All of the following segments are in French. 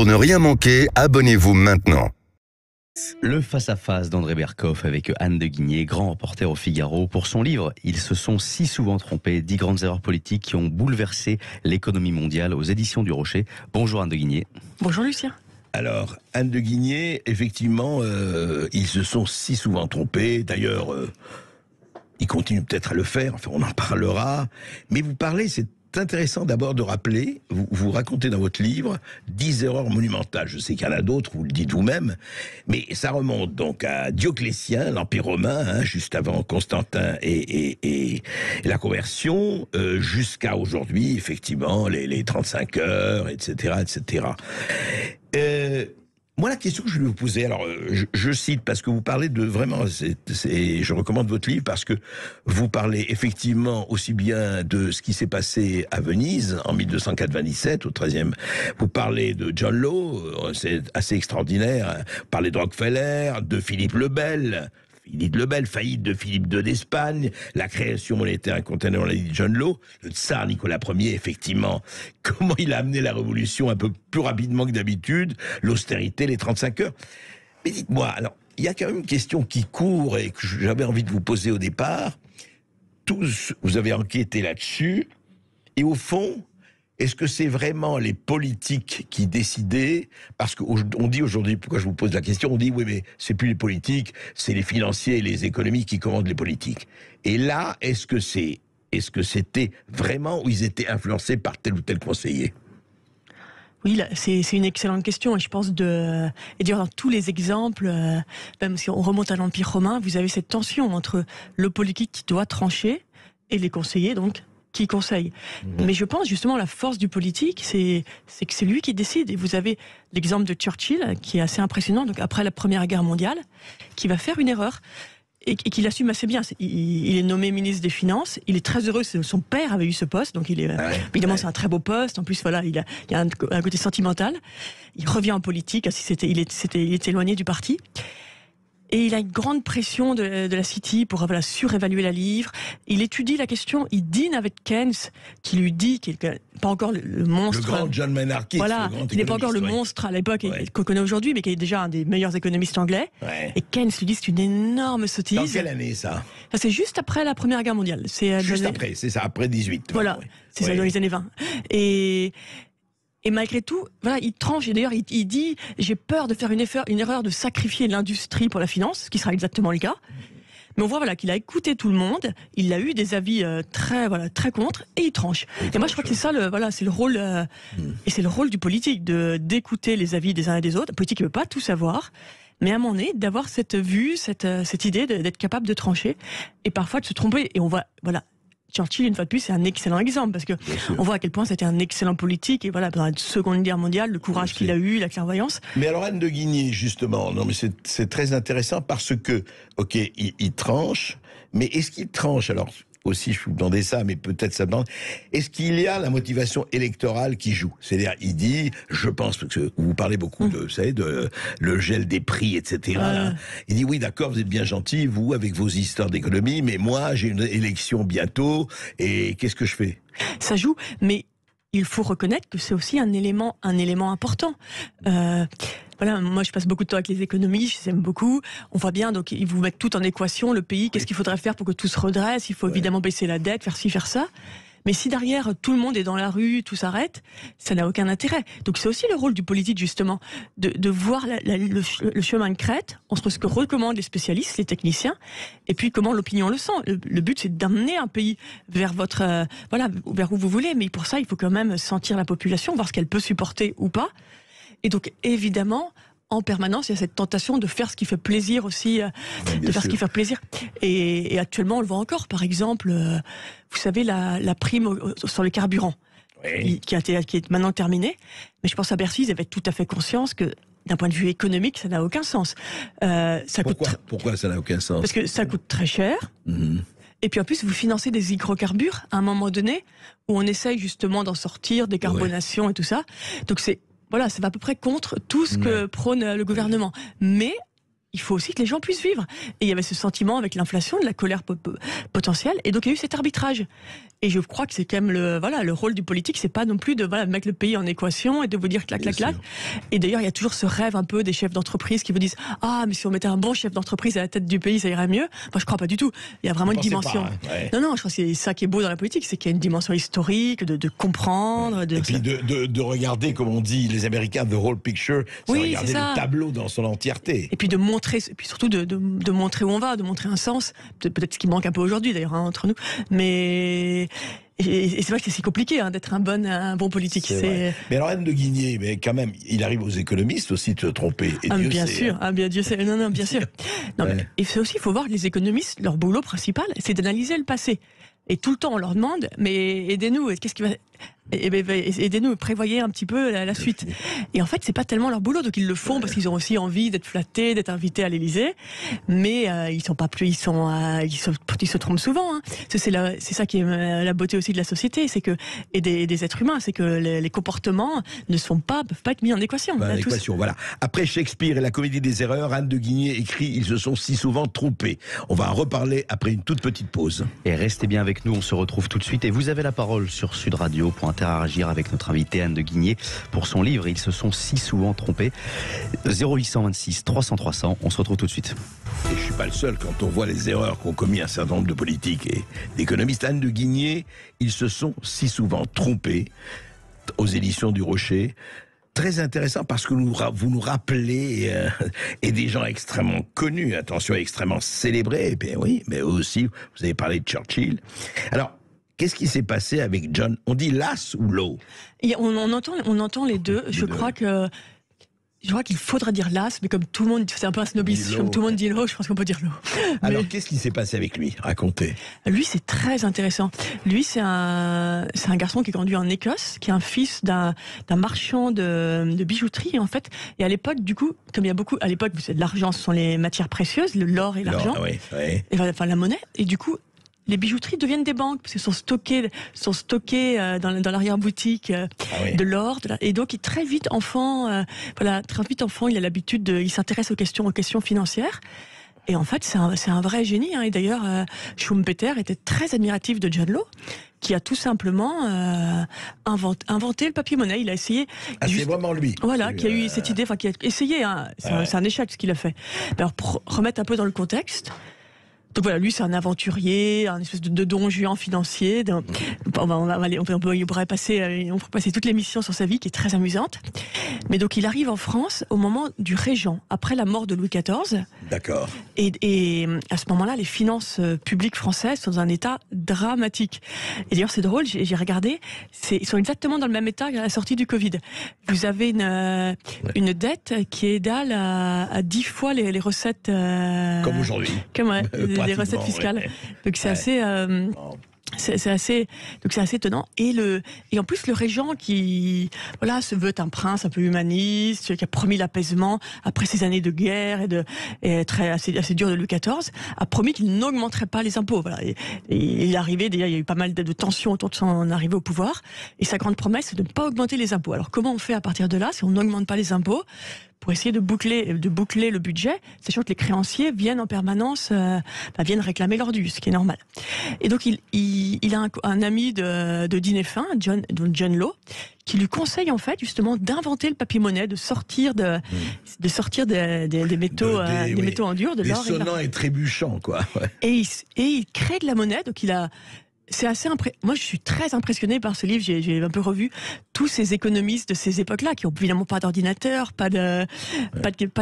Pour ne rien manquer, abonnez-vous maintenant. Le face-à-face d'André Berkoff avec Anne de Guigné, grand reporter au Figaro, pour son livre « Ils se sont si souvent trompés, 10 grandes erreurs politiques qui ont bouleversé l'économie mondiale » aux éditions du Rocher. Bonjour Anne de Guigné. Bonjour Lucien. Alors, Anne de Guigné, effectivement, ils se sont si souvent trompés. D'ailleurs, ils continuent peut-être à le faire, enfin on en parlera. Mais vous parlez, c'est intéressant d'abord de rappeler, vous racontez dans votre livre 10 erreurs monumentales. Je sais qu'il y en a d'autres, vous le dites vous-même, mais ça remonte donc à Dioclétien, l'Empire romain, juste avant Constantin et la conversion, jusqu'à aujourd'hui, effectivement, les 35 heures, etc., etc. Moi, la question que je vais vous poser, alors je cite parce que vous parlez de vraiment, je recommande votre livre parce que vous parlez effectivement aussi bien de ce qui s'est passé à Venise en 1297, au XIIIe. Vous parlez de John Law, c'est assez extraordinaire. Vous parlez de Rockefeller, de Philippe le Bel. Faillite de Philippe II d'Espagne, la création monétaire incontournable de John Law, le tsar Nicolas Ier, effectivement, comment il a amené la révolution un peu plus rapidement que d'habitude, l'austérité, les 35 heures. Mais dites-moi, alors, il y a quand même une question qui court et que j'avais envie de vous poser au départ. Tous, vous avez enquêté là-dessus, et au fond, est-ce que c'est vraiment les politiques qui décidaient? Parce qu'on dit aujourd'hui, pourquoi je vous pose la question, on dit oui mais c'est plus les politiques, c'est les financiers et les économies qui commandent les politiques. Et là, est-ce que c'était vraiment où ils étaient influencés par tel ou tel conseiller? Oui, c'est une excellente question et je pense et dire dans tous les exemples, même si on remonte à l'Empire romain, vous avez cette tension entre le politique qui doit trancher et les conseillers donc qui conseille. Mais je pense justement la force du politique, c'est que c'est lui qui décide. Et vous avez l'exemple de Churchill qui est assez impressionnant. Donc après la Première Guerre mondiale, qui va faire une erreur et qui l'assume assez bien. Il est nommé ministre des Finances. Il est très heureux. Son père avait eu ce poste, donc évidemment c'est un très beau poste. En plus voilà, il y a un côté sentimental. Il revient en politique. Il est éloigné du parti. Et il a une grande pression de la City pour surévaluer la livre. Il étudie la question, il dîne avec Keynes, qui lui dit qu'il n'est pas encore le monstre. Le grand John Maynard Keynes. Voilà, il n'est pas encore le monstre à l'époque qu'on connaît aujourd'hui, mais qui est déjà un des meilleurs économistes anglais. Ouais. Et Keynes lui dit c'est une énorme sottise. Dans quelle année ça? C'est juste après la Première Guerre mondiale. Juste après, c'est ça, après 18. Voilà, c'est ça, dans les années 20. Et malgré tout, voilà, il tranche. Et d'ailleurs, il dit « J'ai peur de faire une erreur de sacrifier l'industrie pour la finance », ce qui sera exactement le cas. Mais on voit qu'il a écouté tout le monde, il a eu des avis très contre, et il tranche. Et moi, je crois que c'est ça, c'est le rôle, et c'est le rôle du politique, d'écouter les avis des uns et des autres. Le politique ne veut pas tout savoir, mais à un moment donné, d'avoir cette vue, cette idée d'être capable de trancher, et parfois de se tromper. Et on voit, Churchill, une fois de plus, c'est un excellent exemple, parce que on voit à quel point c'était un excellent politique, et pendant la Seconde Guerre mondiale, le courage qu'il a eu, la clairvoyance. Mais alors Anne de Guigné, justement, non mais c'est très intéressant parce que, ok, il tranche, mais est-ce qu'il tranche, alors aussi je vous demandais ça, mais peut-être ça demande, est-ce qu'il y a la motivation électorale qui joue? C'est-à-dire, il dit, je pense, parce que vous parlez beaucoup de, vous savez, de le gel des prix, etc. Là. Il dit, oui, d'accord, vous êtes bien gentil, vous, avec vos histoires d'économie, mais moi, j'ai une élection bientôt, et qu'est-ce que je fais? Ça joue, mais il faut reconnaître que c'est aussi un élément important. Moi je passe beaucoup de temps avec les économistes, je les aime beaucoup. On voit bien, donc ils vous mettent tout en équation, le pays, qu'est-ce qu'il faudrait faire pour que tout se redresse, il faut évidemment baisser la dette, faire ci, faire ça. Mais si derrière tout le monde est dans la rue, tout s'arrête, ça n'a aucun intérêt. Donc c'est aussi le rôle du politique justement, de voir le chemin de crête entre ce que recommandent les spécialistes, les techniciens, et puis comment l'opinion le sent. Le but c'est d'amener un pays vers vers où vous voulez, mais pour ça il faut quand même sentir la population, voir ce qu'elle peut supporter ou pas. Et donc évidemment, en permanence, il y a cette tentation de faire ce qui fait plaisir aussi, ce qui fait plaisir. Et actuellement, on le voit encore. Par exemple, vous savez, la prime sur le carburant, qui est maintenant terminée. Mais je pense à Bercy, ils avaient tout à fait conscience que, d'un point de vue économique, ça n'a aucun sens. Pourquoi ça n'a aucun sens? Parce que ça coûte très cher. Et puis en plus, vous financez des hydrocarbures à un moment donné, où on essaye justement d'en sortir, décarbonation et tout ça. Donc ça va à peu près contre tout ce que prône le gouvernement. Mais il faut aussi que les gens puissent vivre. Et il y avait ce sentiment avec l'inflation, de la colère potentielle, et donc il y a eu cet arbitrage. Et je crois que c'est quand même le rôle du politique, c'est pas non plus de mettre le pays en équation et de vous dire clac, clac, clac. Et d'ailleurs, il y a toujours ce rêve un peu des chefs d'entreprise qui vous disent ah, mais si on mettait un bon chef d'entreprise à la tête du pays, ça irait mieux. Moi, je crois pas du tout. Il y a vraiment une dimension. Non, je crois que c'est ça qui est beau dans la politique, c'est qu'il y a une dimension historique, de comprendre. Et puis de regarder, comme on dit, les Américains, the whole picture, c'est regarder le tableau dans son entièreté. Et puis de montrer, et puis surtout de montrer où on va, de montrer un sens. Peut-être ce qui manque un peu aujourd'hui, d'ailleurs, entre nous. Mais et c'est vrai que c'est si compliqué d'être un bon politique. Mais alors Anne de Guigné, mais quand même, il arrive aux économistes aussi de se tromper. Et Dieu bien sait, sûr, Dieu sait. Non, bien sûr. Non, mais, et c'est aussi, il faut voir que les économistes, leur boulot principal, c'est d'analyser le passé. Et tout le temps, on leur demande, mais aidez-nous, qu'est-ce qui va... Aidez-nous, prévoyez un petit peu la suite. Et en fait, c'est pas tellement leur boulot, donc ils le font parce qu'ils ont aussi envie d'être flattés, d'être invités à l'Élysée. Mais ils sont pas plus, ils se trompent souvent. C'est ça qui est la beauté aussi de la société, c'est que et des êtres humains, c'est que les comportements peuvent pas être mis en équation. Voilà. Après Shakespeare et la comédie des erreurs, Anne de Guigné écrit « Ils se sont si souvent trompés ». On va en reparler après une toute petite pause. Et restez bien avec nous, on se retrouve tout de suite. Et vous avez la parole sur Sud Radio pour interagir avec notre invitée Anne de Guigné pour son livre « Ils se sont si souvent trompés ». 0826 300 300, on se retrouve tout de suite. Et je suis pas le seul quand on voit les erreurs qu'ont commis un certain nombre de politiques et d'économistes. Anne de Guigné, ils se sont si souvent trompés aux éditions du Rocher. Très intéressant parce que vous nous rappelez et des gens extrêmement connus, attention, extrêmement célébrés. Ben oui, mais aussi, vous avez parlé de Churchill. Alors, qu'est-ce qui s'est passé avec John? On dit Lass ou Law? On entend les deux. Je crois qu'il faudra dire Lass, mais comme tout le monde, c'est un peu un snobisme, comme tout le monde dit Law, je pense qu'on peut dire Law. Alors, qu'est-ce qui s'est passé avec lui? Racontez. Lui, c'est très intéressant. Lui, c'est un garçon qui est grandi en Écosse, qui est un fils d'un marchand de bijouterie, en fait. Et à l'époque, du coup, comme il y a beaucoup, à l'époque, c'est de l'argent, ce sont les matières précieuses, l'or et l'argent. Oui. Et, enfin, la monnaie. Et du coup, les bijouteries deviennent des banques parce qu'ils sont stockés dans l'arrière-boutique de l'or. Et donc, très vite enfant, il a l'habitude il s'intéresse aux questions financières. Et en fait, c'est un vrai génie. Et d'ailleurs, Schumpeter était très admiratif de John Law, qui a tout simplement inventé le papier-monnaie. Il a essayé. C'est vraiment lui. Voilà, qui a eu cette idée, qui a essayé. C'est un échec ce qu'il a fait. Alors, pour remettre un peu dans le contexte. Donc voilà, lui c'est un aventurier, un espèce de don Juan financier. On pourrait passer toute l'émission sur sa vie qui est très amusante. Mais donc il arrive en France au moment du Régent, après la mort de Louis XIV. D'accord. Et à ce moment-là, les finances publiques françaises sont dans un état dramatique. Et d'ailleurs c'est drôle, j'ai regardé, ils sont exactement dans le même état qu'à la sortie du Covid. Vous avez une dette qui est égale à 10 fois les recettes. Comme aujourd'hui. Des recettes fiscales. Ouais. Donc c'est assez. C'est assez étonnant. Et en plus, le régent qui, se veut un prince un peu humaniste, qui a promis l'apaisement après ces années de guerre et assez dur de Louis XIV, a promis qu'il n'augmenterait pas les impôts. Voilà. Et il est arrivé, déjà, il y a eu pas mal de tensions autour de son arrivée au pouvoir. Et sa grande promesse, c'est de ne pas augmenter les impôts. Alors, comment on fait à partir de là, si on n'augmente pas les impôts? Pour essayer de boucler le budget, sachant que les créanciers viennent en permanence, viennent réclamer leur dû, ce qui est normal. Et donc il a un ami de dîner fin, John Law, qui lui conseille en fait justement d'inventer le papier-monnaie, de sortir des métaux, des métaux en dur, de l'or, sonnants et trébuchants, quoi. Ouais. Et il crée de la monnaie, donc c'est assez Moi, je suis très impressionnée par ce livre. J'ai un peu revu tous ces économistes de ces époques-là qui ont évidemment pas d'ordinateur, pas de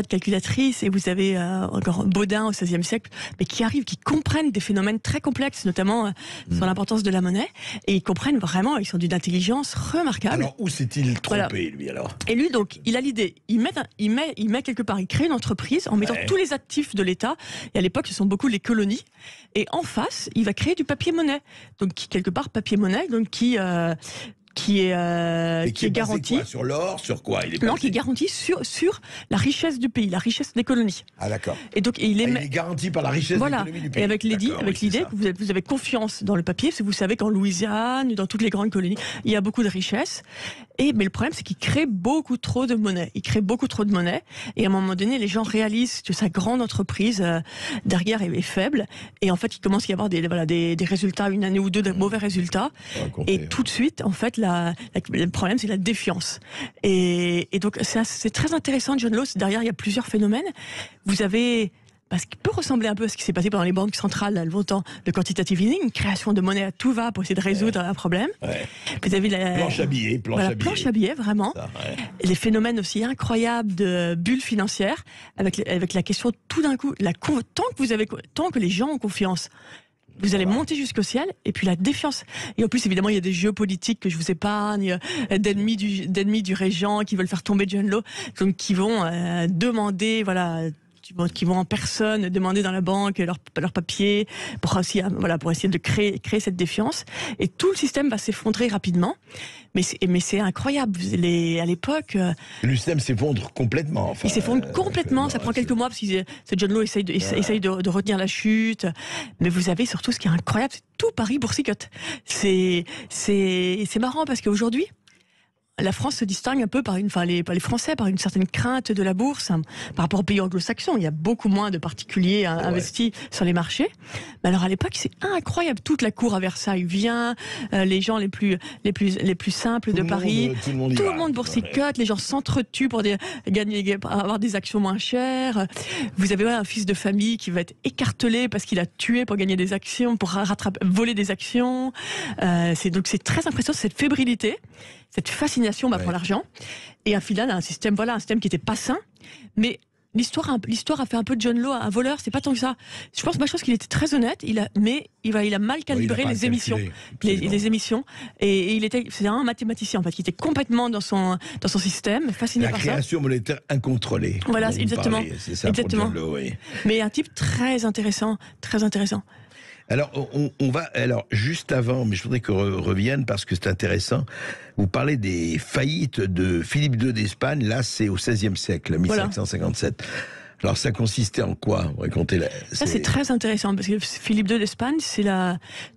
calculatrice. Et vous avez encore Baudin au XVIe siècle, mais qui comprennent des phénomènes très complexes, notamment sur l'importance de la monnaie. Et ils comprennent vraiment, ils sont d'une intelligence remarquable. Alors, où s'est-il trompé, lui, alors? Et lui, donc, il a l'idée. Il met quelque part, il crée une entreprise en mettant tous les actifs de l'État. Et à l'époque, ce sont beaucoup les colonies. Et en face, il va créer du papier-monnaie. Donc, quelque part, papier-monnaie, donc qui qui est garanti. Quoi, sur l'or, sur quoi il est Non, qui est garanti sur la richesse du pays, la richesse des colonies. Ah d'accord. Et donc il est garanti par la richesse de l'économie du pays. Et avec l'idée que vous avez confiance dans le papier, parce que vous savez qu'en Louisiane, dans toutes les grandes colonies, il y a beaucoup de richesses. Mais le problème, c'est qu'il crée beaucoup trop de monnaie. Il crée beaucoup trop de monnaie. Et à un moment donné, les gens réalisent que sa grande entreprise derrière est faible. Et en fait, il commence à y avoir des résultats, une année ou deux de mauvais résultats. Et tout de suite, en fait, le problème, c'est la défiance. Et donc, c'est très intéressant, John Law. Derrière, il y a plusieurs phénomènes. Vous avez ce qui peut ressembler un peu à ce qui s'est passé pendant les banques centrales longtemps, le quantitative easing, une création de monnaie à tout va pour essayer de résoudre un problème. Ouais. Vous avez planche à billets, planche à billets, vraiment. Ça, les phénomènes aussi incroyables de bulles financières, avec la question tout d'un coup, tant que les gens ont confiance, vous allez monter jusqu'au ciel, et puis la défiance. Et en plus, évidemment, il y a des géopolitiques que je vous épargne, d'ennemis du régent qui veulent faire tomber John Law, donc qui vont demander, qui vont en personne demander dans la banque leurs papiers pour essayer de créer cette défiance. Et tout le système va s'effondrer rapidement. Mais c'est incroyable. À l'époque, le système s'effondre complètement. Il s'effondre complètement. Ça prend quelques mois parce que John Law essaye de retenir la chute. Mais vous avez surtout ce qui est incroyable, c'est tout Paris boursicote. C'est marrant parce qu'aujourd'hui, la France se distingue un peu les Français par une certaine crainte de la bourse par rapport aux pays anglo-saxons. Il y a beaucoup moins de particuliers investis sur les marchés. Mais alors à l'époque, c'est incroyable. Toute la cour à Versailles vient, les gens les plus simples de Paris, tout le monde boursicote, les gens s'entretuent pour avoir des actions moins chères. Vous avez un fils de famille qui va être écartelé parce qu'il a tué pour gagner des actions, pour voler des actions. Donc c'est très impressionnant cette fébrilité, cette fascination pour l'argent, et un final, un système qui n'était pas sain, mais l'histoire a fait un peu de John Law un voleur. C'est pas tant que ça. Je pense qu'il était très honnête. Il a mal calibré les émissions, les émissions, et c'est un mathématicien en fait, qui était complètement dans son système, fasciné par ça. La création monétaire incontrôlée. Voilà, exactement. C'est ça pour John Law, oui. Mais un type très intéressant, très intéressant. Alors, on va. Alors, juste avant, mais je voudrais qu'on revienne parce que c'est intéressant. Vous parlez des faillites de Philippe II d'Espagne. Là, c'est au XVIe siècle, 1557. Alors, ça consistait en quoi? Racontez-la. Ça, c'est très intéressant parce que Philippe II d'Espagne,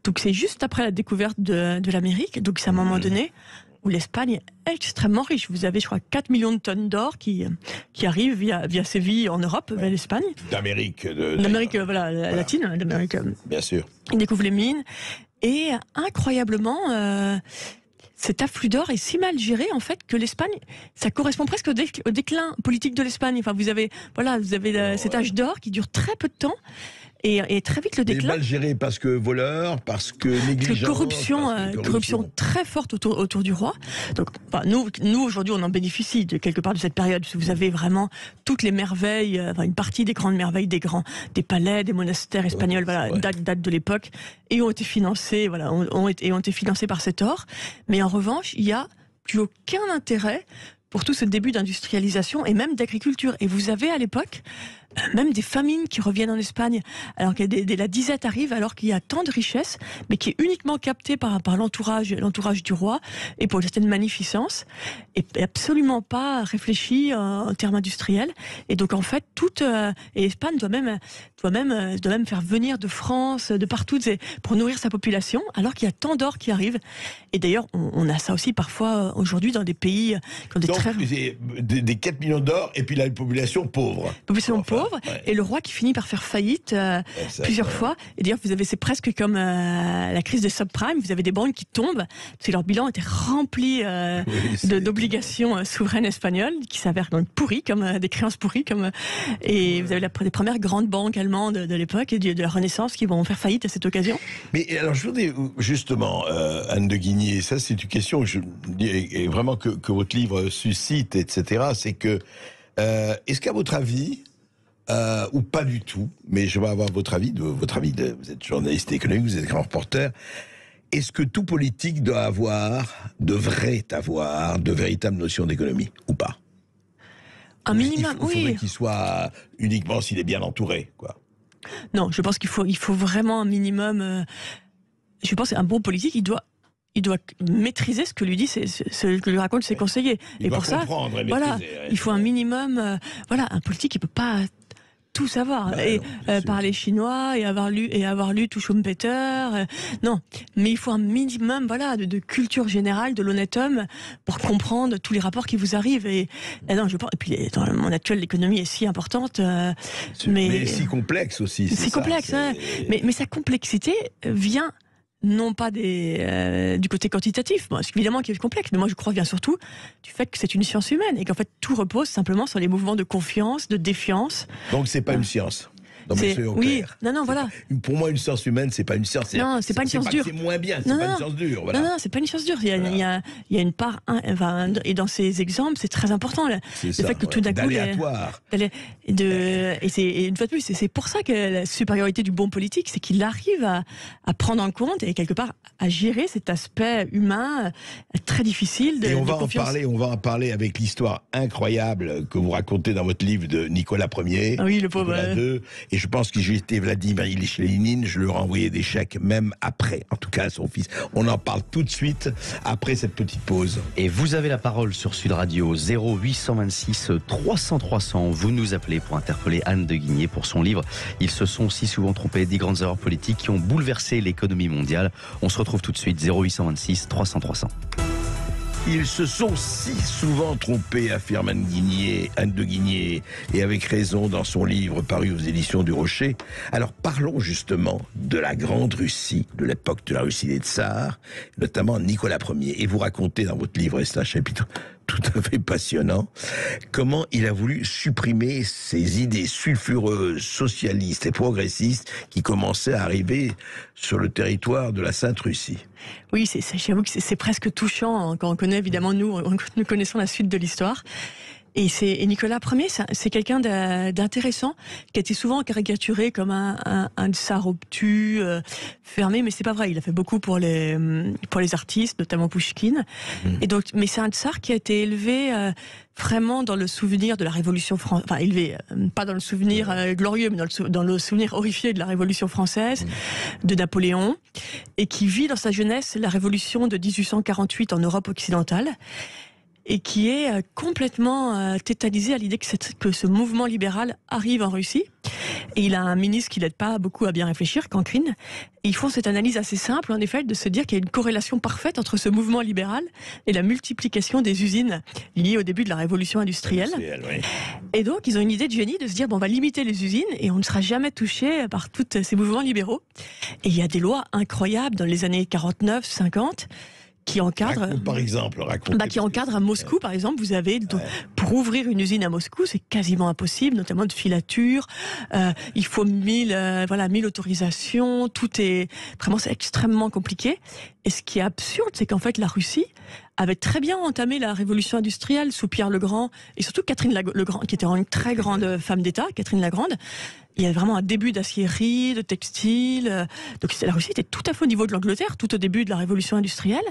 donc c'est juste après la découverte de l'Amérique. Donc, c'est à un moment donné où l'Espagne est extrêmement riche. Vous avez, je crois, 4 millions de tonnes d'or qui arrivent via Séville en Europe, vers l'Espagne. D'Amérique. D'Amérique, latine. D'Amérique. Bien sûr. Ils découvrent les mines. Et incroyablement, cet afflux d'or est si mal géré, en fait, que l'Espagne, ça correspond presque au déclin politique de l'Espagne. Enfin, vous avez cet âge d'or qui dure très peu de temps. Et très vite le déclin. Mal géré parce que voleur, parce que négligence, corruption très forte autour du roi. Donc, nous aujourd'hui, on en bénéficie quelque part de cette période, parce que vous avez vraiment toutes les merveilles, une partie des grandes merveilles des palais, des monastères espagnols, datent de l'époque, et ont été financés, ont été financés par cet or. Mais en revanche, il y a plus aucun intérêt pour tout ce début d'industrialisation et même d'agriculture. Et vous avez à l'époque même des famines qui reviennent en Espagne, alors que la disette arrive, alors qu'il y a tant de richesses, mais qui est uniquement captée par l'entourage du roi, et pour certaines magnificences, et absolument pas réfléchie en termes industriels. Et donc en fait, et l'Espagne doit même faire venir de France, de partout, pour nourrir sa population, alors qu'il y a tant d'or qui arrive. Et d'ailleurs, on a ça aussi parfois aujourd'hui dans des pays qui ont des 4 millions d'or, et puis la population pauvre. Et le roi qui finit par faire faillite plusieurs fois. Et d'ailleurs, c'est presque comme la crise des subprimes. Vous avez des banques qui tombent parce que leur bilan était rempli d'obligations souveraines espagnoles qui s'avèrent pourries, comme des créances pourries. Et vous avez les premières grandes banques allemandes de l'époque et de la Renaissance qui vont faire faillite à cette occasion. Mais alors, je voudrais justement, Anne de Guigné, ça c'est une question et vraiment que votre livre suscite, etc. C'est que, est-ce qu'à votre avis, ou pas du tout, mais je vais avoir votre avis, vous êtes journaliste économique, vous êtes grand reporter, est-ce que tout politique devrait avoir de véritables notions d'économie, ou pas? Un minimum, oui. Il faudrait qu'il soit uniquement s'il est bien entouré, quoi. Non, je pense qu'il faut vraiment un minimum. Je pense qu'un bon politique, il doit il doit maîtriser ce que lui dit, ce que lui racontent ses conseillers. Il et doit pour ça, comprendre et voilà, maîtriser, ouais. il faut un minimum. Voilà, un politique, il peut pas tout savoir Bah et non, bien sûr. parler chinois et avoir lu tout Schumpeter. Non, mais il faut un minimum, voilà, de culture générale de l'honnête homme pour comprendre tous les rapports qui vous arrivent. Et non, je pense. Et puis dans le monde actuel, l'économie est si importante, Mais si complexe aussi. c'est complexe. Hein. Mais sa complexité vient non pas du côté quantitatif, bon, évidemment qu'il est complexe, mais moi je crois bien surtout du fait que c'est une science humaine et qu'en fait tout repose simplement sur les mouvements de confiance, de défiance. Donc c'est pas une science. Non, mais soyons clairs. Non, voilà. Pour moi, une science humaine, c'est pas une science. Non, c'est pas une science dure. C'est moins bien, c'est pas une science dure. Voilà. Non, c'est pas une science dure. Il y a une part, et dans ces exemples, c'est très important. Le fait que tout d'un coup, d'aléatoire. Et une fois de plus, c'est pour ça que la supériorité du bon politique, c'est qu'il arrive à prendre en compte et quelque part à gérer cet aspect humain très difficile de, et on va confiance. on va en parler avec l'histoire incroyable que vous racontez dans votre livre de Nicolas Ier. Ah oui, le pauvre. Nicolas II. Et je pense que j'ai été Vladimir Ilyich Lénine, je leur ai envoyé des chèques même après, en tout cas à son fils. On en parle tout de suite après cette petite pause. Et vous avez la parole sur Sud Radio 0826 300 300. Vous nous appelez pour interpeller Anne de Guigné pour son livre « Ils se sont si souvent trompés, 10 grandes erreurs politiques qui ont bouleversé l'économie mondiale ». On se retrouve tout de suite 0826 300 300. Ils se sont si souvent trompés, affirme Anne de Guigné, et avec raison dans son livre paru aux éditions du Rocher. Alors parlons justement de la Grande Russie, de l'époque de la Russie des Tsars, notamment Nicolas Ier. Et vous racontez dans votre livre, et c'est un chapitre tout à fait passionnant, comment il a voulu supprimer ces idées sulfureuses, socialistes et progressistes qui commençaient à arriver sur le territoire de la Sainte-Russie. Oui, j'avoue que c'est presque touchant hein, quand on connaît, évidemment, nous connaissons la suite de l'histoire. Et Nicolas Ier, c'est quelqu'un d'intéressant, qui a été souvent caricaturé comme un tsar obtus, fermé, mais c'est pas vrai. Il a fait beaucoup pour les artistes, notamment Pouchkine. Et donc, mais c'est un tsar qui a été élevé vraiment dans le souvenir de la Révolution française. Enfin, élevé, pas dans le souvenir glorieux, mais dans le souvenir horrifié de la Révolution française, de Napoléon, et qui vit dans sa jeunesse la Révolution de 1848 en Europe occidentale. Et qui est complètement tétanisé à l'idée que ce mouvement libéral arrive en Russie. Et il a un ministre qui l'aide pas beaucoup à bien réfléchir, Cancrine. Et ils font cette analyse assez simple, en effet, de se dire qu'il y a une corrélation parfaite entre ce mouvement libéral et la multiplication des usines liées au début de la révolution industrielle. Oui. Et donc, ils ont une idée de génie de se dire, bon, on va limiter les usines et on ne sera jamais touché par tous ces mouvements libéraux. Et il y a des lois incroyables dans les années 49, 50, qui encadre, par exemple, qui encadre à Moscou, par exemple, vous avez pour ouvrir une usine à Moscou, c'est quasiment impossible, notamment de filature. Il faut 1000 autorisations. Tout est vraiment, c'est extrêmement compliqué. Et ce qui est absurde, c'est qu'en fait, la Russie avait très bien entamé la révolution industrielle sous Pierre le Grand et surtout Catherine le Grand, qui était une très grande femme d'État, Catherine la Grande. Il y a vraiment un début d'aciérie, de textile. Donc la Russie était tout à fait au niveau de l'Angleterre, tout au début de la révolution industrielle.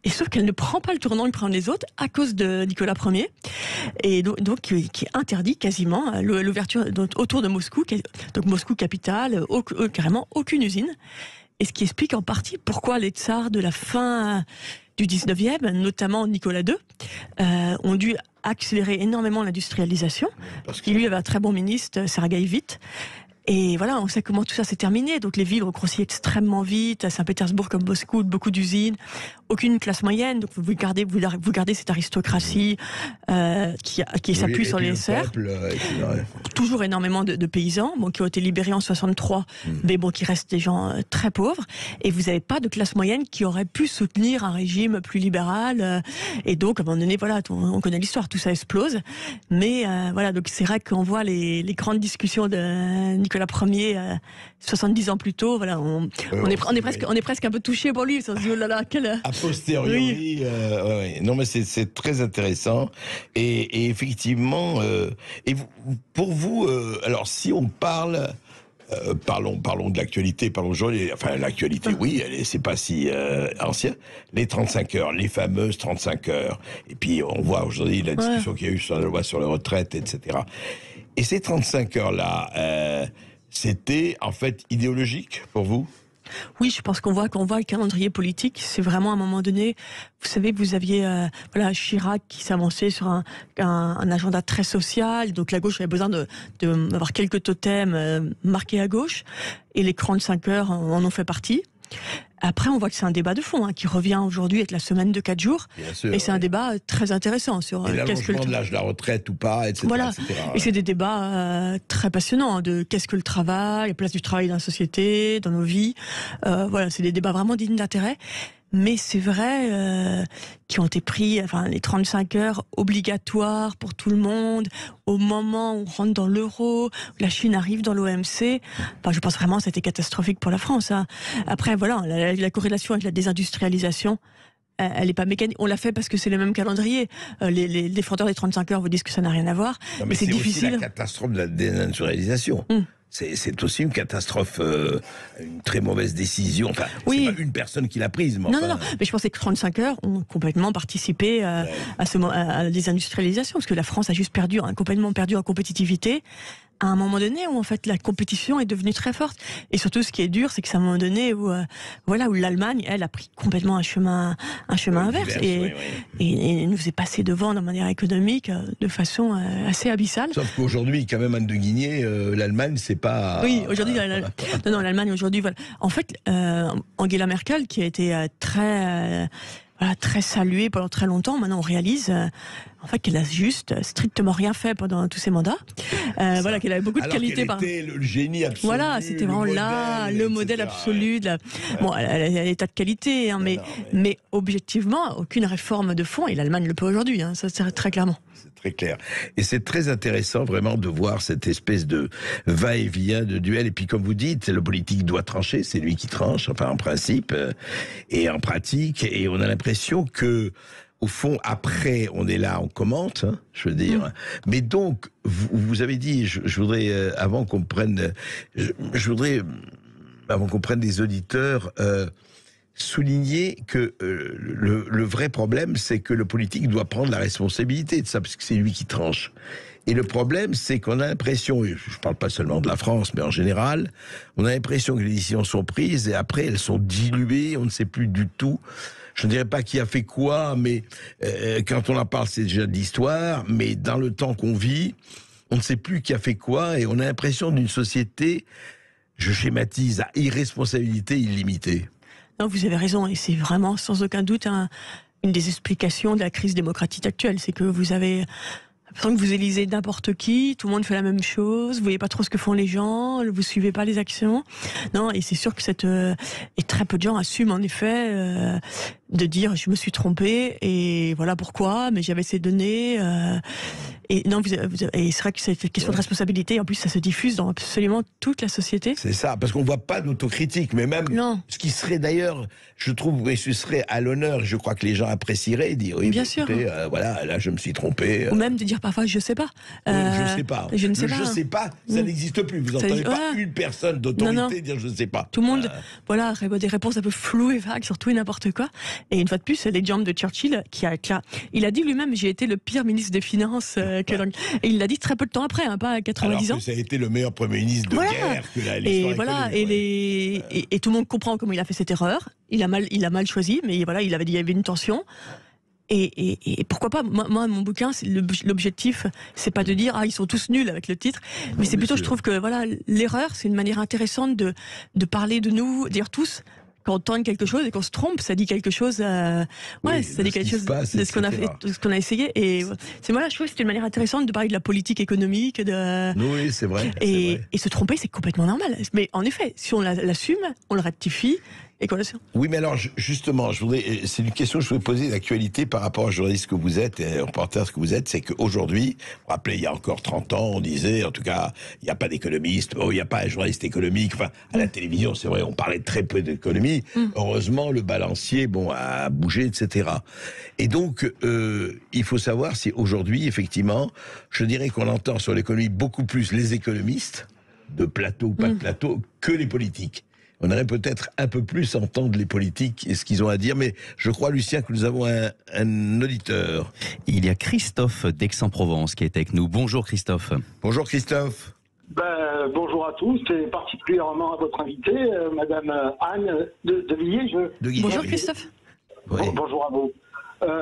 Et sauf qu'elle ne prend pas le tournant que prennent les autres à cause de Nicolas Ier. Et donc qui interdit quasiment l'ouverture autour de Moscou, donc Moscou capitale, carrément aucune usine. Et ce qui explique en partie pourquoi les tsars de la fin du 19e, notamment Nicolas II, ont dû accélérer énormément l'industrialisation. Il lui avait un très bon ministre, Sergueï Vite. Et voilà, on sait comment tout ça s'est terminé. Donc les villes ont grossi extrêmement vite. À Saint-Pétersbourg comme Moscou, beaucoup d'usines, aucune classe moyenne. Donc vous gardez cette aristocratie qui s'appuie sur les serfs. Toujours énormément de paysans, qui ont été libérés en 63, mais qui restent des gens très pauvres. Et vous n'avez pas de classe moyenne qui aurait pu soutenir un régime plus libéral. Et donc à un moment donné, voilà, on connaît l'histoire, tout ça explose. Mais voilà, donc c'est vrai qu'on voit les grandes discussions de Nicolas Ier, 70 ans plus tôt, voilà, on est presque un peu touché pour lui. On se dit, oh là là, quel... A posteriori, non mais c'est très intéressant. Et effectivement, pour vous, alors si on parle... parlons de l'actualité, parlons aujourd'hui. Enfin, l'actualité, oui, c'est pas si ancien. Les 35 heures, les fameuses 35 heures. Et puis, on voit aujourd'hui la discussion qu'il y a eu sur la loi sur les retraites, etc. Et ces 35 heures-là, c'était en fait idéologique pour vous ? Oui, je pense qu'on voit le calendrier politique. C'est vraiment à un moment donné, vous savez, vous aviez Chirac qui s'avançait sur un agenda très social. Donc la gauche avait besoin d'avoir quelques totems marqués à gauche. Et les 45 heures en ont fait partie. Après, on voit que c'est un débat de fond qui revient aujourd'hui avec la semaine de 4 jours. Bien sûr, et c'est un débat très intéressant sur l'allongement de l'âge de la retraite ou pas, etc. Voilà. etc. Et c'est des débats très passionnants de qu'est-ce que le travail, la place du travail dans la société, dans nos vies. Voilà, c'est des débats vraiment dignes d'intérêt. Mais c'est vrai qui ont été pris, les 35 heures obligatoires pour tout le monde, au moment où on rentre dans l'euro, où la Chine arrive dans l'OMC. Je pense vraiment que c'était catastrophique pour la France. Après, voilà, la corrélation avec la désindustrialisation, elle n'est pas mécanique. On l'a fait parce que c'est le même calendrier. Les défenseurs des 35 heures vous disent que ça n'a rien à voir. Non, mais c'est difficile. aussi la catastrophe de la désindustrialisation. C'est aussi une catastrophe, une très mauvaise décision. Enfin, oui. C'est pas une personne qui l'a prise. Mais non. Mais je pensais que 35 heures ont complètement participé à la désindustrialisation, parce que la France a juste complètement perdu en compétitivité. À un moment donné où en fait la compétition est devenue très forte, et surtout ce qui est dur, c'est que c'est un moment donné où l'Allemagne, elle, a pris complètement un chemin inverse et nous est passé devant de manière économique de façon assez abyssale. Sauf qu'aujourd'hui, quand même, Anne de Guigné, l'Allemagne, c'est pas. Oui, aujourd'hui, l'Allemagne aujourd'hui, voilà. En fait, Angela Merkel, qui a été très saluée pendant très longtemps, maintenant on réalise en fait qu'elle a juste strictement rien fait pendant tous ses mandats. Qu'elle avait beaucoup de qualités. Alors qu'elle était le génie absolu. Voilà, c'était vraiment le modèle absolu. Bon, elle a des tas de qualités, mais objectivement, aucune réforme de fond, et l'Allemagne le peut aujourd'hui, ça c'est très clairement. C'est très clair. Et c'est très intéressant vraiment de voir cette espèce de va-et-vient, de duel. Et puis comme vous dites, le politique doit trancher, c'est lui qui tranche, en principe et en pratique. Et on a l'impression que, au fond, après, on est là, on commente, je veux dire. Mais donc, vous avez dit, je voudrais, avant qu'on prenne les auditeurs, souligner que le vrai problème, c'est que le politique doit prendre la responsabilité de ça, parce que c'est lui qui tranche. Et le problème, c'est qu'on a l'impression, et je ne parle pas seulement de la France, mais en général, on a l'impression que les décisions sont prises et après elles sont diluées, on ne sait plus du tout. Je ne dirais pas qui a fait quoi, mais quand on en parle, c'est déjà de l'histoire, mais dans le temps qu'on vit, on ne sait plus qui a fait quoi, et on a l'impression d'une société, je schématise, à irresponsabilité illimitée. Non, vous avez raison, et c'est vraiment sans aucun doute une des explications de la crise démocratique actuelle, c'est que vous avez l'impression que vous élisez n'importe qui, tout le monde fait la même chose, vous voyez pas trop ce que font les gens, vous suivez pas les actions. Non, et c'est sûr que et très peu de gens assument en effet de dire je me suis trompé et voilà pourquoi, mais j'avais ces données. Et non, et c'est vrai que c'est une question de responsabilité. En plus, ça se diffuse dans absolument toute la société. C'est ça, parce qu'on voit pas d'autocritique, mais même ce qui serait d'ailleurs, je trouve, et ce serait à l'honneur. Je crois que les gens apprécieraient dire oui, bien sûr. voilà, là je me suis trompé. Ou même de dire parfois je sais pas. Je sais pas. Je ne sais pas. Je sais pas. Ça n'existe plus. Vous n'entendez pas une personne d'autorité dire je sais pas. Tout le monde, des réponses un peu floues et vagues sur tout et n'importe quoi. Et une fois de plus, c'est l'exemple de Churchill il a dit lui-même j'ai été le pire ministre des Finances. Et il l'a dit très peu de temps après, pas à 90 ans. Alors que ça a été le meilleur Premier ministre de guerre que l'histoire et tout le monde comprend comment il a fait cette erreur. Il a mal choisi, mais il avait dit il y avait une tension. Et pourquoi pas, moi mon bouquin, l'objectif, c'est pas de dire ils sont tous nuls avec le titre, mais c'est plutôt, je trouve que l'erreur, c'est une manière intéressante de parler de nous, dire tous. Quand on tente quelque chose et qu'on se trompe, ça dit quelque chose. Ça dit quelque chose de ce qu'on a fait, de ce qu'on a essayé. Et je trouve que c'était une manière intéressante de parler de la politique économique. Oui, c'est vrai. Et se tromper, c'est complètement normal. Mais en effet, si on l'assume, on le rectifie. Oui, mais alors justement, c'est une question que je voulais poser d'actualité par rapport au journaliste que vous êtes et au reporter que vous êtes, c'est qu'aujourd'hui, vous vous rappelez, il y a encore 30 ans, on disait, en tout cas, il n'y a pas d'économiste, il n'y a pas un journaliste économique, à la télévision, c'est vrai, on parlait très peu d'économie, heureusement, le balancier, a bougé, etc. Et donc, il faut savoir si aujourd'hui, effectivement, je dirais qu'on entend sur l'économie beaucoup plus les économistes, de plateau ou pas de plateau, que les politiques. On aurait peut-être un peu plus à entendre les politiques et ce qu'ils ont à dire, mais je crois, Lucien, que nous avons un auditeur. Il y a Christophe d'Aix-en-Provence qui est avec nous. Bonjour Christophe. Bonjour Christophe. Bonjour à tous, et particulièrement à votre invitée, Madame Anne de Villiers. Bonjour Christophe. Oui. Bonjour à vous.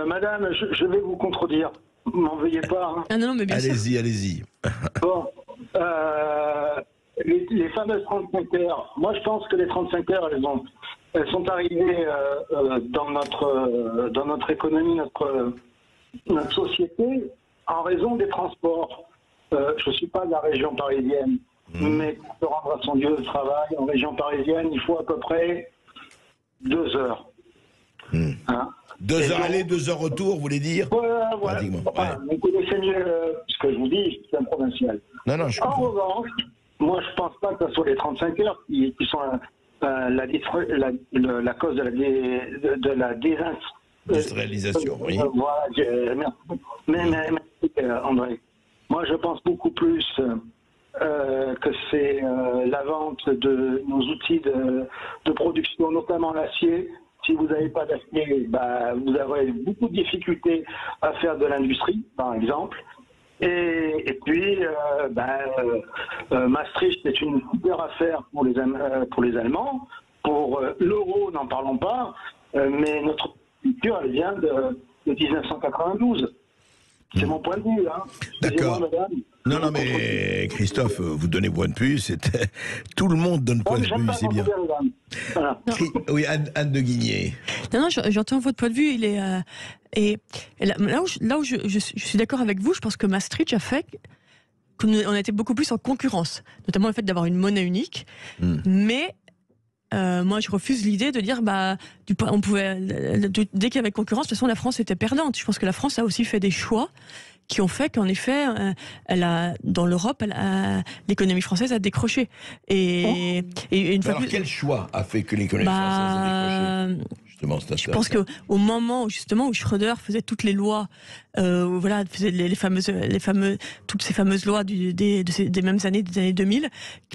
Madame, je vais vous contredire. M'en veuillez pas. Hein. Ah non, mais bien sûr. Allez-y. Bon, les fameuses 35 heures, moi je pense que les 35 heures, elles sont arrivées dans notre économie, notre société, en raison des transports. Je ne suis pas de la région parisienne, mais pour se rendre à son lieu de travail en région parisienne, il faut à peu près 2 heures. Hein? 2 heures aller, 2 heures retour, vous voulez dire? Voilà. Pratiquement, Vous connaissez mieux ce que je vous dis, c'est un provincial. Non, je En comprends. revanche, moi je pense pas que ce soit les 35 heures qui sont la cause de la Industrialisation, oui. Voilà, merci André. Moi je pense beaucoup plus que c'est la vente de nos outils de production, notamment l'acier. Si vous n'avez pas d'acier, vous aurez beaucoup de difficultés à faire de l'industrie, par exemple. Et puis, Maastricht, c'est une super affaire pour les Allemands. Pour l'euro, n'en parlons pas. Mais notre culture, elle vient de 1992. C'est mon point de vue. Hein. D'accord. Madame. Non, mais Christophe, vous donnez point de vue. Tout le monde donne point de vue, c'est bien. Voilà. Oui, Anne de Guigné. Non, j'entends votre point de vue. Il est et là où je suis d'accord avec vous, je pense que Maastricht a fait qu'on était beaucoup plus en concurrence, notamment le fait d'avoir une monnaie unique. Mais moi, je refuse l'idée de dire on pouvait dès qu'il y avait concurrence, de toute façon, la France était perdante. Je pense que la France a aussi fait des choix qui ont fait qu'en effet, dans l'Europe, l'économie française a décroché. Et une fois Alors, quel choix a fait que l'économie française a décroché? Justement, je pense qu'au moment où Schröder faisait toutes les lois, faisait toutes ces fameuses lois des mêmes années, des années 2000,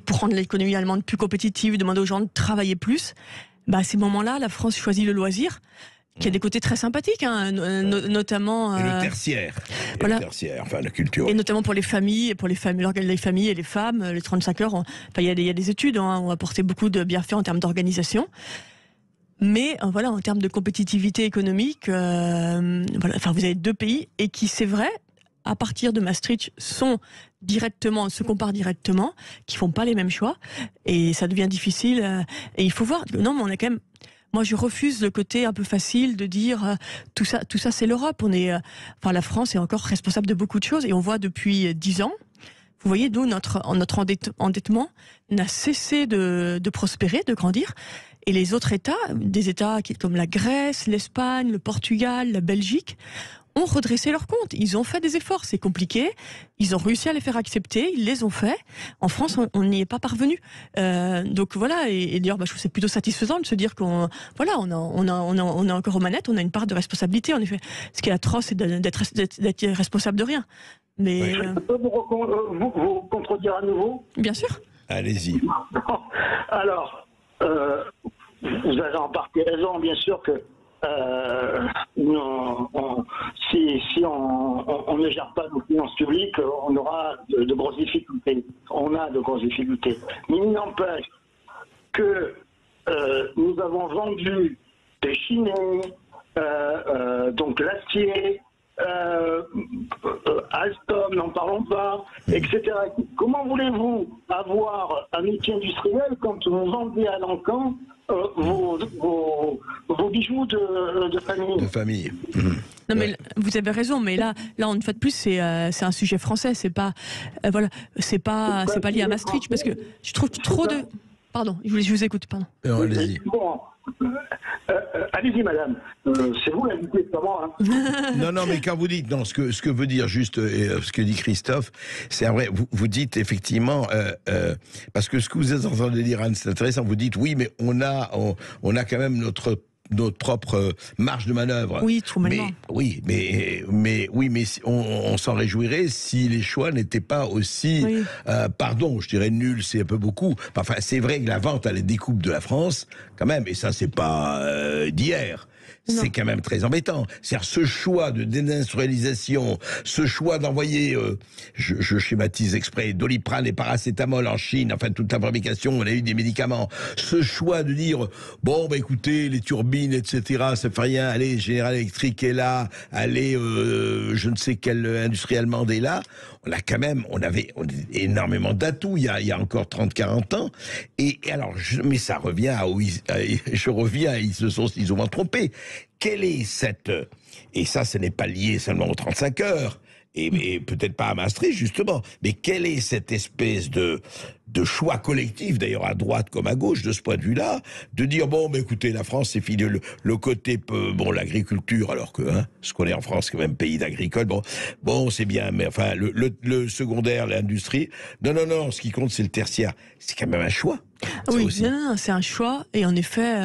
pour rendre l'économie allemande plus compétitive, demander aux gens de travailler plus, à ces moments-là, la France choisit le loisir, qui a des côtés très sympathiques, notamment... Et le tertiaire. Voilà. Le tertiaire, enfin la culture. Et notamment pour les familles et les femmes, les 35 heures, il y a des études, ont apporté beaucoup de bienfaits en termes d'organisation. Mais en termes de compétitivité économique, vous avez 2 pays, et qui, c'est vrai, à partir de Maastricht, se comparent directement, qui font pas les mêmes choix, et ça devient difficile. Et il faut voir, non, mais on a quand même... Moi, je refuse le côté un peu facile de dire tout ça, c'est l'Europe. La France est encore responsable de beaucoup de choses, et on voit depuis 10 ans. Vous voyez, nous, notre endettement n'a cessé de prospérer, de grandir. Et les autres États, des États comme la Grèce, l'Espagne, le Portugal, la Belgique, ont redressé leurs comptes. Ils ont fait des efforts, c'est compliqué. Ils ont réussi à les faire accepter, ils les ont fait. En France, on n'y est pas parvenu. Donc voilà, et d'ailleurs, je trouve que c'est plutôt satisfaisant de se dire qu'on est encore aux manettes, on a une part de responsabilité. En effet, ce qui est atroce, c'est d'être responsable de rien. Mais Je peux vous contredire à nouveau? Bien sûr. Allez-y. Alors, vous avez en partie raison, bien sûr que si on ne gère pas nos finances publiques, on aura de grosses difficultés. On a de grosses difficultés. Mais il n'empêche que nous avons vendu des chinés, donc l'acier, Alstom, n'en parlons pas, etc. Comment voulez-vous avoir un outil industriel quand vous vendez à l'encan vos bijoux de famille? De famille. Non, mais vous avez raison, mais là, une fois de plus, c'est un sujet français, c'est pas lié à Maastricht, parce que je trouve trop de... Pardon, je vous écoute, pardon. Non, allez-y. Bon, allez-y, madame. C'est vous l'invité, c'est pas moi. Hein. Non, mais quand vous dites, ce que veut dire juste ce que dit Christophe, c'est vrai. Vous dites effectivement, parce que ce que vous êtes en train de dire, Anne, c'est intéressant. Vous dites oui, mais on a quand même notre propre marge de manœuvre. Oui, tout maintenant. Mais on s'en réjouirait si les choix n'étaient pas aussi, je dirais nuls, c'est un peu beaucoup. Enfin, c'est vrai que la vente à la découpe de la France, quand même, et ça c'est pas d'hier. c'est quand même très embêtant. C'est-à-dire ce choix de désindustrialisation, ce choix d'envoyer, je schématise exprès, Doliprane et paracétamol en Chine, enfin toute la fabrication, on a eu des médicaments. Ce choix de dire, bon, bah écoutez, les turbines, etc., ça fait rien, allez, General Electric est là, allez, je ne sais quelle industrie allemande est là, on avait énormément d'atouts il y a encore 30-40 ans, et alors, mais ça revient ils se sont souvent trompés. Quelle est cette... Et ça, ce n'est pas lié seulement aux 35 heures, et peut-être pas à Maastricht, justement, mais quelle est cette espèce de choix collectif, d'ailleurs à droite comme à gauche, de ce point de vue-là, de dire, bon, mais écoutez, la France, c'est fini, le côté, bon, l'agriculture, alors que, ce qu'on est en France, c'est quand même pays d'agricole, bon, c'est bien, mais enfin, le secondaire, l'industrie, non, ce qui compte, c'est le tertiaire. C'est quand même un choix. Oui, non, c'est un choix, et en effet...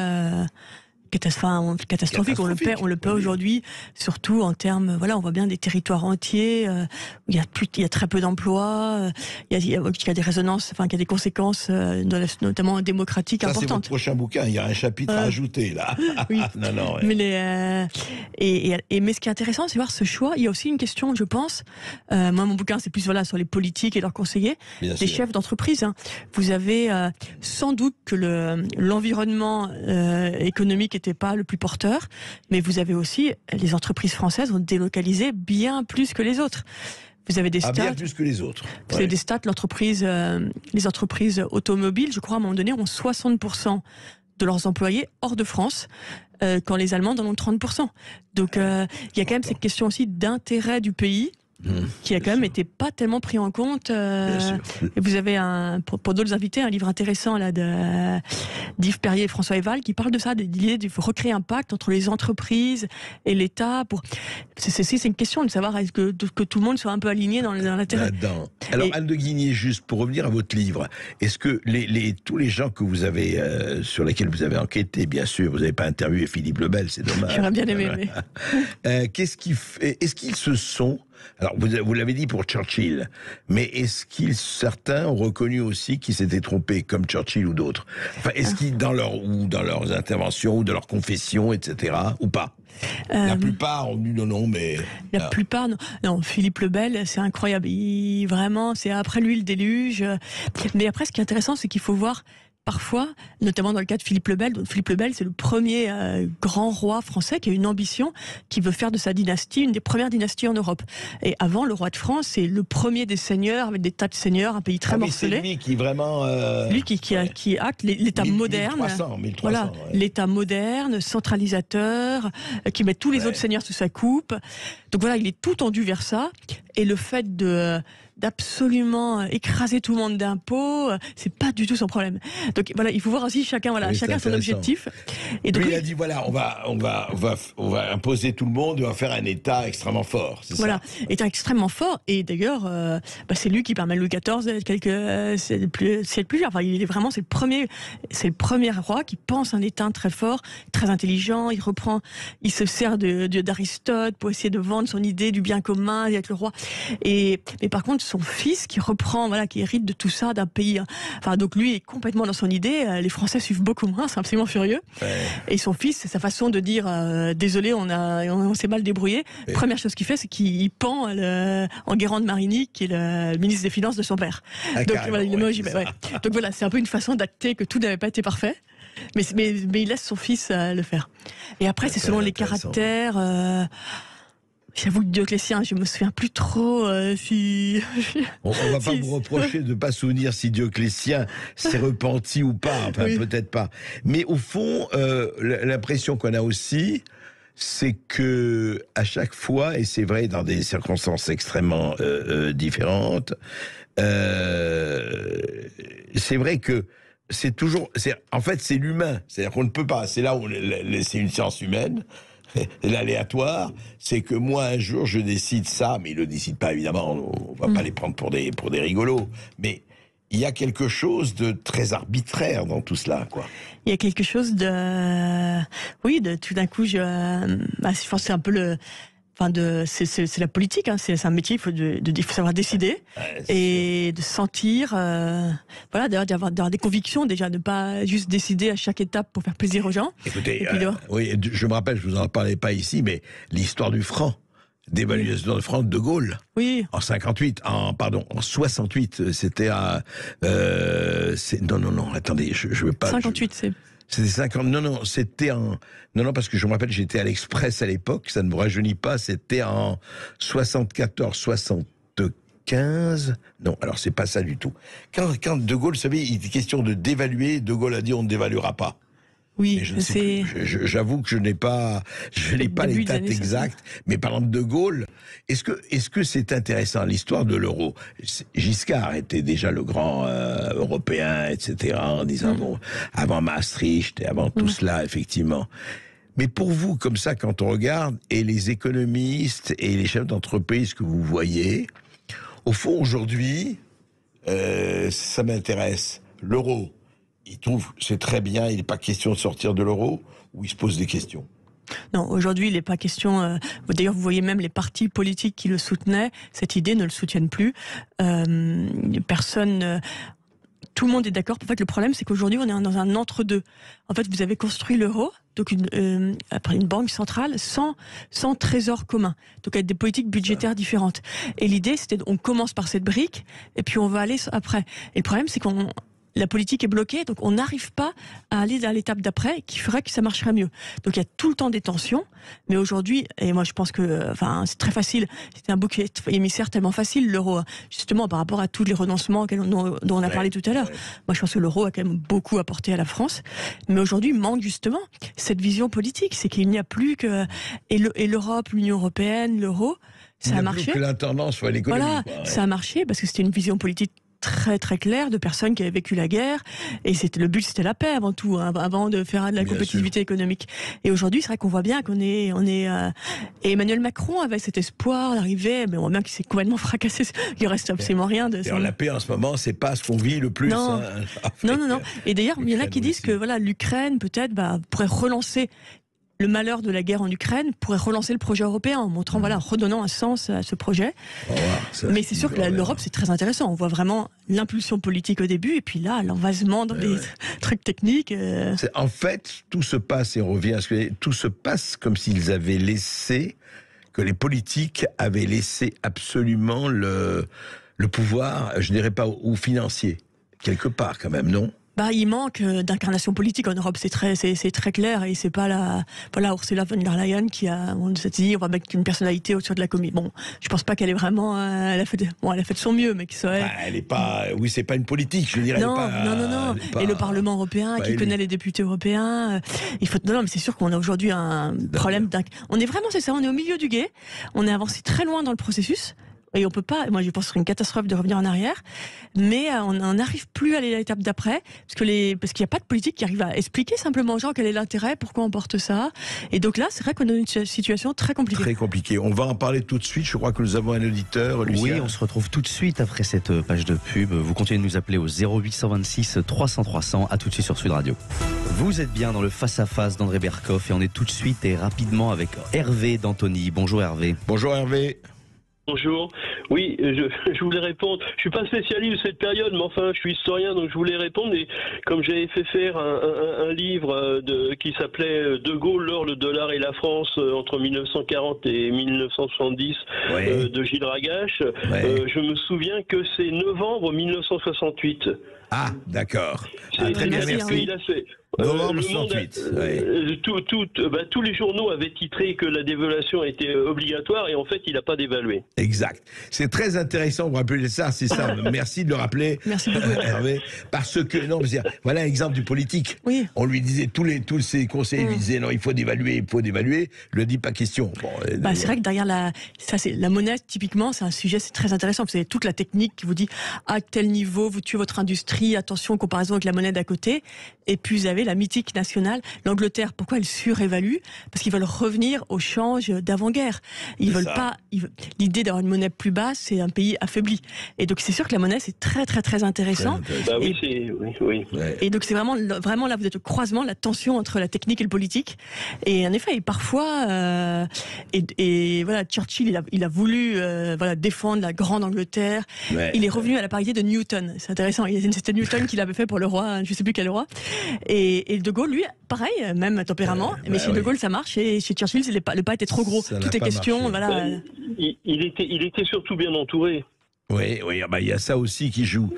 catastrophique. On le paie aujourd'hui, surtout en termes, voilà, on voit bien des territoires entiers où il y a très peu d'emplois, il y a des résonances, enfin, il y a des conséquences, notamment démocratiques, importantes. Ça, c'est votre prochain bouquin. Il y a un chapitre à ajouter là. Oui. Non. Ouais. Mais ce qui est intéressant, c'est voir ce choix. Il y a aussi une question, je pense. Moi, mon bouquin, c'est plus sur les politiques et leurs conseillers, des chefs d'entreprise. Vous avez sans doute que l'environnement économique n'était pas le plus porteur, mais vous avez aussi, les entreprises françaises ont délocalisé bien plus que les autres. Vous avez des stats. Bien plus que les autres. Vous avez des stats, les entreprises automobiles, je crois, à un moment donné, ont 60% de leurs employés hors de France, quand les Allemands en ont 30%. Donc, il y a quand même cette question aussi d'intérêt du pays, qui a quand même été pas tellement pris en compte. Et vous avez pour d'autres invités, un livre intéressant là d'Yves Perrier et François Eval qui parle de ça, de l'idée de recréer un pacte entre les entreprises et l'État. C'est une question de savoir est-ce que tout le monde soit un peu aligné dans l'intérêt. Là-dedans. Alors Anne de Guigné, juste pour revenir à votre livre, est-ce que tous les gens que vous avez sur lesquels vous avez enquêté, bien sûr, vous n'avez pas interviewé Philippe le Bel, c'est dommage. J'aurais bien aimé. Est-ce qu'ils se sont... Alors, vous l'avez dit pour Churchill, mais est-ce certains ont reconnu aussi qu'ils s'étaient trompés, comme Churchill ou d'autres? Enfin, est-ce qu'ils, dans leurs interventions, ou dans leurs confessions, etc., ou pas? La plupart ont dit non, mais... La plupart, non. Philippe le Bel, c'est incroyable. Vraiment, c'est après lui le déluge. Mais après, ce qui est intéressant, c'est qu'il faut voir... Parfois, notamment dans le cas de Philippe le Bel, Philippe le Bel, c'est le premier grand roi français qui a une ambition, qui veut faire de sa dynastie une des premières dynasties en Europe. Et avant, le roi de France, c'est le premier des seigneurs, avec des tas de seigneurs, un pays très morcelé. C'est lui qui vraiment... Lui qui acte l'État moderne. 1300, voilà, ouais. l'État moderne, centralisateur, qui met tous les autres seigneurs sous sa coupe. Donc voilà, il est tout tendu vers ça. Et le fait d'absolument écraser tout le monde d'impôts, c'est pas du tout son problème. Donc voilà, il faut voir aussi chacun son objectif. Et donc, lui, il a dit voilà, on va imposer tout le monde, on va faire un État extrêmement fort. Voilà, État extrêmement fort. Et d'ailleurs, c'est lui qui permet à Louis XIV d'être c'est le plus enfin, il est vraiment, c'est le premier roi qui pense un État très fort, très intelligent. Il se sert d'Aristote pour essayer de vendre son idée du bien commun, d'être le roi. Mais par contre, son fils qui reprend, qui hérite de tout ça, d'un pays. Enfin, donc lui est complètement dans son idée. Les Français suivent beaucoup moins, c'est absolument furieux. Ouais. Et son fils, c'est sa façon de dire désolé, on s'est mal débrouillé. Ouais. Première chose qu'il fait, c'est qu'il pend Enguerrand de Marigny, qui est le ministre des Finances de son père. Donc voilà, Donc voilà, c'est un peu une façon d'acter que tout n'avait pas été parfait. Mais il laisse son fils le faire. Et après, c'est selon les caractères. J'avoue que Dioclétien, je me souviens plus trop si... On va pas vous reprocher de pas souvenir si Dioclétien s'est repenti ou pas, enfin oui. Peut-être pas. Mais au fond, l'impression qu'on a aussi, c'est que à chaque fois, et c'est vrai dans des circonstances extrêmement différentes, c'est vrai que c'est toujours... En fait, c'est l'humain. C'est-à-dire qu'on ne peut pas... C'est là où c'est une science humaine. L'aléatoire, c'est que moi un jour je décide ça, mais ils le décident pas évidemment, on va pas les prendre pour des rigolos, mais il y a quelque chose de très arbitraire dans tout cela, quoi. Il y a quelque chose de tout d'un coup, je pense que c'est un peu c'est la politique, hein, c'est un métier, il faut savoir décider et de sentir, d'avoir des convictions déjà, de pas juste décider à chaque étape pour faire plaisir aux gens. Écoutez, oui, je me rappelle, je vous en parlais pas ici, mais l'histoire du franc, d'évaluation du franc de Gaulle. Oui. En 68, c'était à... non, attendez, je veux pas... 58, C'était 50... Non, c'était en... Non, parce que je me rappelle, j'étais à l'Express à l'époque, ça ne me rajeunit pas, c'était en 74, 75... Non, alors c'est pas ça du tout. Quand De Gaulle, vous savez, il était question de dévaluer, De Gaulle a dit on ne dévaluera pas. Oui, j'avoue que je n'ai pas les dates exactes, mais parlant de De Gaulle, est-ce que c'est intéressant l'histoire de l'euro? Giscard était déjà le grand européen, etc. En disant bon, avant Maastricht et avant tout cela, effectivement. Mais pour vous, comme ça, quand on regarde, et les économistes et les chefs d'entreprise que vous voyez, au fond aujourd'hui, ça m'intéresse. L'euro. Il trouve c'est très bien, il n'est pas question de sortir de l'euro, ou il se pose des questions? Non, aujourd'hui, il n'est pas question... D'ailleurs, vous voyez même les partis politiques qui le soutenaient, cette idée ne le soutiennent plus. Personne... tout le monde est d'accord. En fait, le problème, c'est qu'aujourd'hui, on est dans un entre-deux. En fait, vous avez construit l'euro, donc après une banque centrale, sans trésor commun. Donc, avec des politiques budgétaires différentes. Et l'idée, c'était on commence par cette brique, et puis on va aller après. Et le problème, c'est la politique est bloquée, donc on n'arrive pas à aller à l'étape d'après qui ferait que ça marcherait mieux. Donc il y a tout le temps des tensions, mais aujourd'hui, et moi je pense que c'est très facile, c'était un bouc émissaire tellement facile l'euro, justement par rapport à tous les renoncements dont on a parlé tout à l'heure. Moi je pense que l'euro a quand même beaucoup apporté à la France, mais aujourd'hui il manque justement cette vision politique, c'est qu'il n'y a plus que... Et l'Europe, l'Union Européenne, l'euro, ça a marché. Que l'intendance soit l'économie. Voilà, ça a marché parce que c'était une vision politique très très clair de personnes qui avaient vécu la guerre, et le but c'était la paix avant tout, avant de faire de la compétitivité économique. Et aujourd'hui c'est vrai qu'on voit bien et Emmanuel Macron avait cet espoir d'arriver, mais on voit bien qu'il s'est complètement fracassé, il reste absolument rien de ça. La paix en ce moment c'est pas ce qu'on vit le plus. Non. Non. Et d'ailleurs il y en a qui disent que l'Ukraine peut-être pourrait relancer le malheur de la guerre en Ukraine, pourrait relancer le projet européen en montrant, en redonnant un sens à ce projet. Mais c'est sûr que l'Europe, c'est très intéressant. On voit vraiment l'impulsion politique au début, et puis là, l'envasement dans des trucs techniques. En fait, tout se passe, et on revient à tout se passe comme s'ils avaient laissé, que les politiques avaient laissé absolument le pouvoir, je dirais pas aux financiers, quelque part quand même, non? Il manque d'incarnation politique en Europe, c'est très clair, et c'est pas Ursula von der Leyen on s'est dit on va mettre une personnalité au-dessus de la Commission. Bon, je pense pas qu'elle est vraiment, elle a fait de son mieux, mais elle est pas, c'est pas une politique, je dirais. Non. Et le Parlement européen qui connaît les députés européens, mais c'est sûr qu'on a aujourd'hui un problème on est vraiment, c'est ça, on est au milieu du gué, on est avancé très loin dans le processus. Et on peut pas, moi je pense que ce serait une catastrophe de revenir en arrière, mais on n'arrive plus à aller à l'étape d'après, parce qu'il n'y a pas de politique qui arrive à expliquer simplement aux gens quel est l'intérêt, pourquoi on porte ça. Et donc là, c'est vrai qu'on a une situation très compliquée. Très compliquée. On va en parler tout de suite, je crois que nous avons un auditeur, Lucien. Oui, on se retrouve tout de suite après cette page de pub. Vous continuez de nous appeler au 0826 300 300, à tout de suite sur Sud Radio. Vous êtes bien dans le face-à-face d'André Berkoff, et on est tout de suite et rapidement avec Hervé d'Antony. Bonjour Hervé. Bonjour Hervé. Bonjour. Oui, je voulais répondre. Je suis pas spécialiste de cette période, mais enfin, je suis historien, donc je voulais répondre. Et comme j'avais fait faire un livre qui s'appelait De Gaulle, l'or, le dollar et la France entre 1940 et 1970 de Gilles Ragache, je me souviens que c'est novembre 1968. Ah, d'accord. Très bien, merci. Novembre 68. Tous les journaux avaient titré que la dévaluation était obligatoire, et en fait, il n'a pas dévalué. Ces C'est très intéressant de rappeler ça, c'est ça. Merci de le rappeler. Merci beaucoup. Hervé. Parce que, voilà un exemple du politique. Oui. On lui disait, tous ses conseillers lui disaient, non, il faut dévaluer. Il lui dit pas question. C'est vrai que derrière la monnaie, typiquement, c'est un sujet, c'est très intéressant. Vous avez toute la technique qui vous dit, à tel niveau, vous tuez votre industrie, attention, en comparaison avec la monnaie d'à côté. Et puis, vous avez savez, la mythique nationale, l'Angleterre, pourquoi elle surévalue? Parce qu'ils veulent revenir au change d'avant-guerre. Ils veulent pas. L'idée d'avoir une monnaie plus basse, c'est un pays affaibli. Et donc c'est sûr que la monnaie, c'est très très très intéressant. Bah oui, oui. Et donc c'est vraiment là, vous êtes au croisement, la tension entre la technique et le politique. Et en effet, parfois, et voilà, Churchill, il a voulu défendre la grande Angleterre. Ouais. Il est revenu à la parité de Newton. C'est intéressant. C'était Newton qui l'avait fait pour le roi, je sais plus quel roi. Et De Gaulle, lui, pareil, même tempérament. Mais chez De Gaulle, ça marche. Et chez Churchill, le pas était trop gros. Tout est question, voilà. Il était surtout bien entouré. Oui, il y a ça aussi qui joue.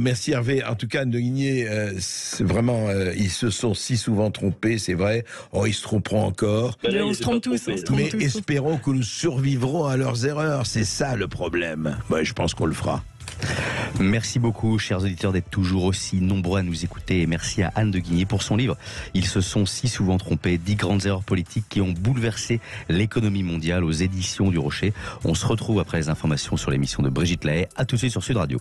Merci Hervé. En tout cas, Anne de Guigné, c'est vraiment, ils se sont si souvent trompés, c'est vrai. Oh, ils se tromperont encore. Mais on se trompe tous. Mais espérons que nous survivrons à leurs erreurs. C'est ça le problème. Ouais, je pense qu'on le fera. Merci beaucoup, chers auditeurs, d'être toujours aussi nombreux à nous écouter. Et merci à Anne de Guigné pour son livre. Ils se sont si souvent trompés, 10 grandes erreurs politiques qui ont bouleversé l'économie mondiale, aux éditions du Rocher. On se retrouve après les informations sur l'émission de Brigitte Lahaye. À tout de suite sur Sud Radio.